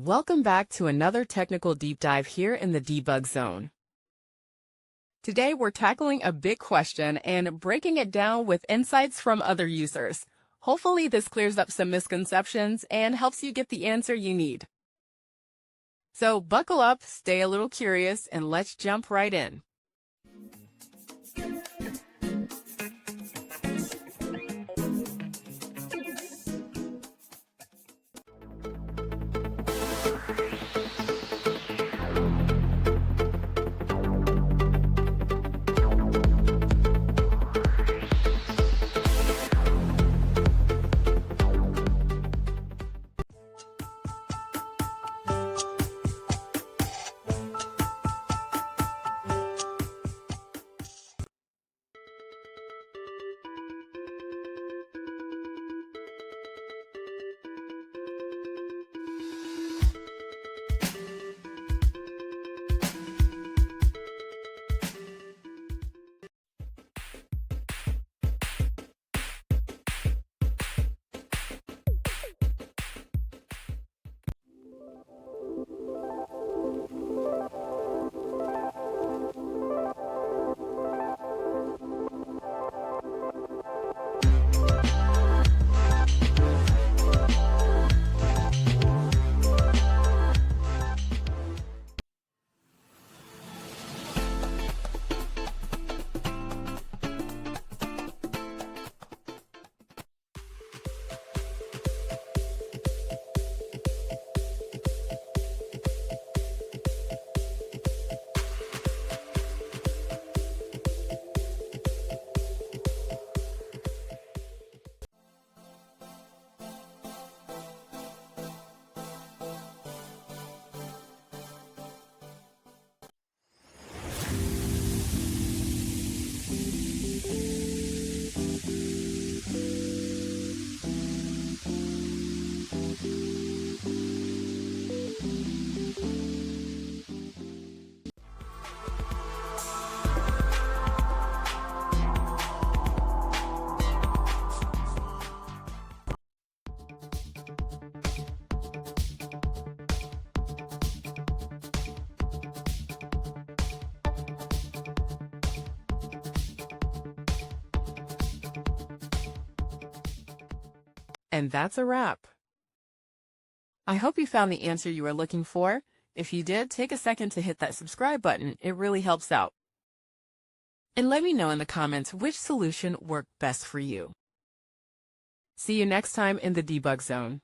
Welcome back to another technical deep dive here in the debug zone. Today we're tackling a big question and breaking it down with insights from other users. Hopefully this clears up some misconceptions and helps you get the answer you need. So buckle up, stay a little curious, and let's jump right in. And that's a wrap. I hope you found the answer you were looking for. If you did, take a second to hit that subscribe button. It really helps out. And let me know in the comments which solution worked best for you. See you next time in the debug zone.